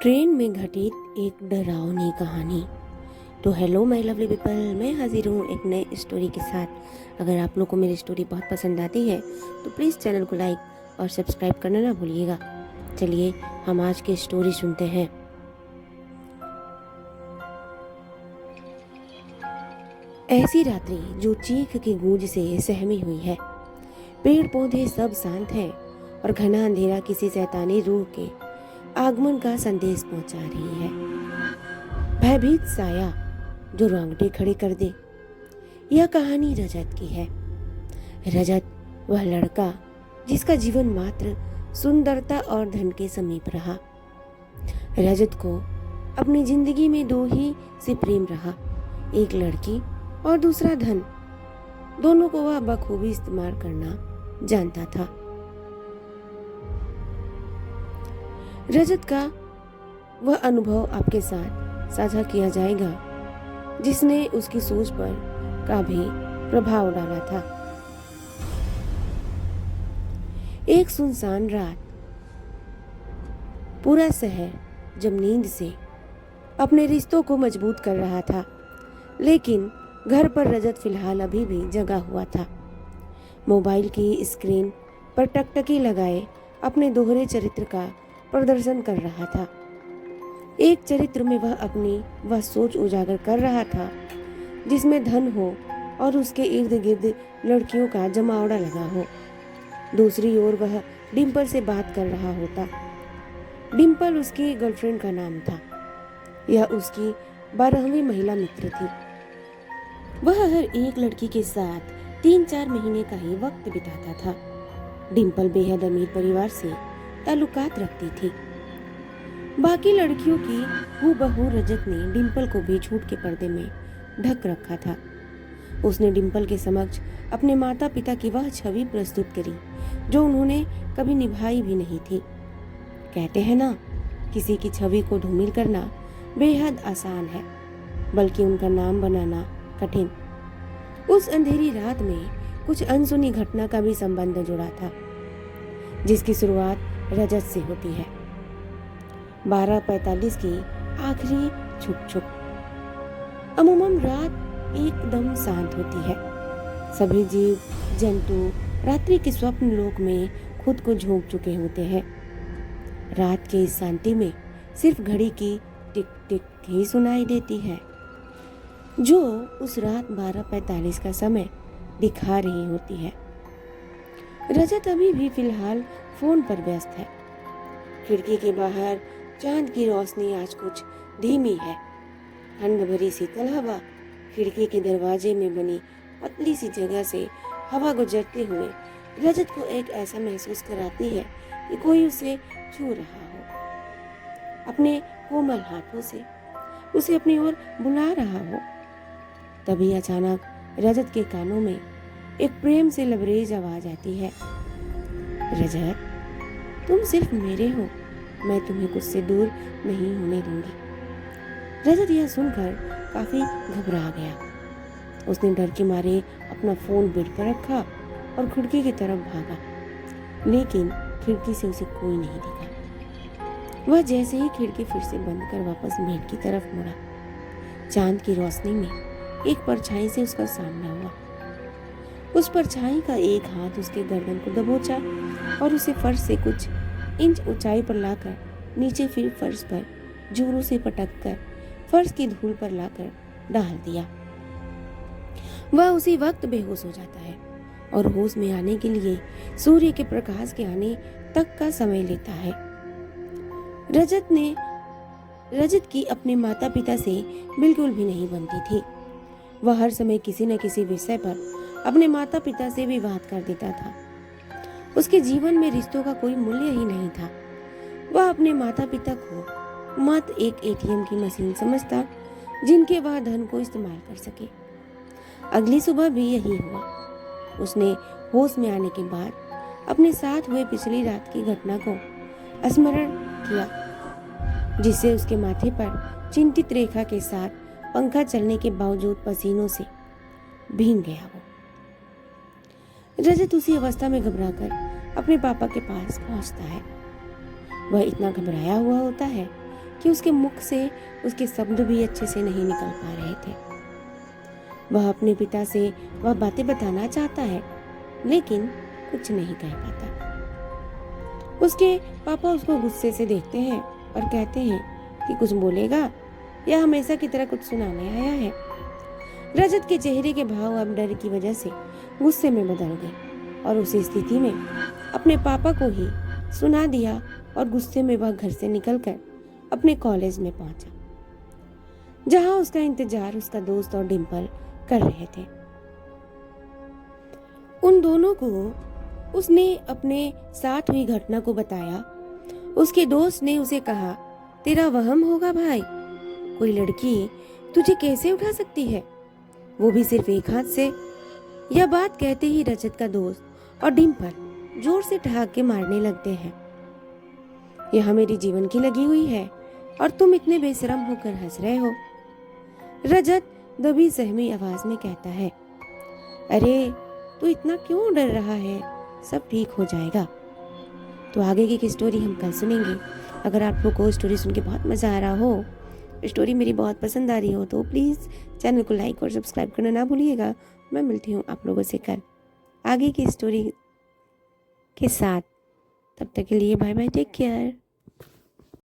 Train में घटित एक डरावनी कहानी। तो हेलो माय लवली पीपल, मैं हाजिर हूँ एक नए स्टोरी के साथ। अगर आप लोग को मेरी स्टोरी बहुत पसंद आती है तो प्लीज़ चैनल को लाइक और सब्सक्राइब करना ना भूलिएगा। चलिए हम आज की स्टोरी सुनते हैं। ऐसी रात्रि जो चीख की गूंज से सहमी हुई है। पेड़ पौधे सब शांत हैं और घना अंधेरा किसी शैतानी रूह के आगमन का संदेश पहुंचा रही है। भयभीत साया जो रोंगटे खड़े कर दे। यह कहानी रजत की है। रजत वह लड़का जिसका जीवन मात्र सुंदरता और धन के समीप रहा। रजत को अपनी जिंदगी में दो ही से प्रेम रहा, एक लड़की और दूसरा धन। दोनों को वह बखूबी इस्तेमाल करना जानता था। रजत का वह अनुभव आपके साथ साझा किया जाएगा जिसने उसकी सोच पर का भी प्रभाव डाला था। एक सुनसान रात, पूरा शहर जब नींद से अपने रिश्तों को मजबूत कर रहा था, लेकिन घर पर रजत फिलहाल अभी भी जगा हुआ था। मोबाइल की स्क्रीन पर टकटकी लगाए अपने दोहरे चरित्र का प्रदर्शन कर रहा था। एक चरित्र में वह सोच उजागर कर रहा था जिसमें धन हो और उसके इर्द गिर्द लड़कियों का जमावड़ा लगा हो। दूसरी ओर वह डिम्पल से बात कर रहा होता। डिम्पल उसकी गर्लफ्रेंड का नाम था। यह उसकी 12वीं महिला मित्र थी। वह हर एक लड़की के साथ 3-4 महीने का ही वक्त बिताता था। डिम्पल बेहद अमीर परिवार से ताल्लुकात रखती थी। बाकी लड़कियों की हूबहू रजत ने डिम्पल को भी झूठ के पर्दे में ढक रखा था। उसने डिम्पल के समक्ष अपने माता पिता की वह छवि प्रस्तुत करी जो उन्होंने कभी निभाई भी नहीं थी। कहते हैं ना, किसी की छवि को धूमिल करना बेहद आसान है, बल्कि उनका नाम बनाना कठिन। उस अंधेरी रात में कुछ अनसुनी घटना का भी संबंध जुड़ा था, जिसकी शुरुआत रजत से होती है। 12:45 की आखिरी छुप छुप। अमूमन रात एकदम शांत होती है। सभी जीव जंतु रात्रि के स्वप्न लोक में खुद को झोंक चुके होते हैं। रात के इस शांति में सिर्फ घड़ी की टिक टिक ही सुनाई देती है, जो उस रात 12:45 का समय दिखा रही होती है। रजत अभी भी फिलहाल फोन पर व्यस्त है। खिड़की के बाहर चांद की रोशनी आज कुछ धीमी है। ठंड भरी शीतल हवा खिड़की के दरवाजे में बनी पतली सी जगह से हवा गुजरते हुए रजत को एक ऐसा महसूस कराती है कि कोई उसे छू रहा हो, अपने कोमल हाथों से उसे अपनी ओर बुला रहा हो। तभी अचानक रजत के कानों में एक प्रेम से लबरेज आवाज आती है, रजत, तुम सिर्फ मेरे हो, मैं तुम्हें कुछ से दूर नहीं होने दूंगी। रजत यह सुनकर काफी घबरा गया। उसने डर के मारे अपना फोन बेड पर रखा और खिड़की की तरफ भागा, लेकिन खिड़की से उसे कोई नहीं दिखा। वह जैसे ही खिड़की फिर से बंद कर वापस बेड की तरफ मुड़ा, चांद की रोशनी में एक परछाई से उसका सामना हुआ। उस परछाई का एक हाथ उसके गर्दन को दबोचा और उसे फर्श से कुछ इंच ऊंचाई पर लाकर नीचे, फिर फर्श पर जोरों से पटककर फर्श की धूल पर लाकर डाल दिया। वह उसी वक्त बेहोश हो जाता है और होश में आने के लिए सूर्य के प्रकाश के आने तक का समय लेता है। रजत की अपने माता पिता से बिल्कुल भी नहीं बनती थी। वह हर समय किसी न किसी विषय पर अपने माता पिता से विवाद कर देता था। उसके जीवन में रिश्तों का कोई मूल्य ही नहीं था। वह अपने माता पिता को मत एक एटीएम की मशीन समझता जिनके वह धन को इस्तेमाल कर सके। अगली सुबह भी यही हुआ। उसने होश में आने के बाद अपने साथ हुए पिछली रात की घटना को स्मरण किया, जिससे उसके माथे पर चिंतित रेखा के साथ पंखा चलने के बावजूद पसीनों से भीग गया। वो रजत उसी अवस्था में घबराकर अपने पापा के पास पहुंचता है। वह इतना घबराया हुआ होता है कि उसके मुख से उसके शब्द भी अच्छे से नहीं निकल पा रहे थे। वह अपने पिता से वह बातें बताना चाहता है, लेकिन कुछ नहीं कह पाता। उसके पापा उसको गुस्से से देखते हैं और कहते हैं कि कुछ बोलेगा या हमेशा की तरह कुछ सुनाने आया है। रजत के चेहरे के भाव अब डर की वजह से गुस्से में बदल गए और उसी स्थिति में अपने पापा को ही सुना दिया और गुस्से में वह घर से निकलकर अपने कॉलेज में पहुंचा, जहां उसका इंतजार उसका दोस्त और डिम्पल कर रहे थे। उन दोनों को उसने अपने साथ हुई घटना को बताया। उसके दोस्त ने उसे कहा, तेरा वहम होगा भाई, कोई लड़की तुझे कैसे उठा सकती है, वो भी सिर्फ एक हाथ से। यह बात कहते ही रजत का दोस्त और डिम्पल जोर से ठहाके के मारने लगते हैं। यह मेरी जीवन की लगी हुई है और तुम इतने बेशरम होकर हंस रहे हो। रजत दबी सहमी आवाज में कहता है, अरे तू इतना क्यों डर रहा है, सब ठीक हो जाएगा। तो आगे की स्टोरी हम कल सुनेंगे। अगर आप लोग को स्टोरी सुन के बहुत मज़ा आ रहा हो, स्टोरी मेरी बहुत पसंद आ रही हो, तो प्लीज़ चैनल को लाइक और सब्सक्राइब करना ना भूलिएगा। मैं मिलती हूँ आप लोगों से कल आगे की स्टोरी के साथ। तब तक के लिए बाय बाय, टेक केयर।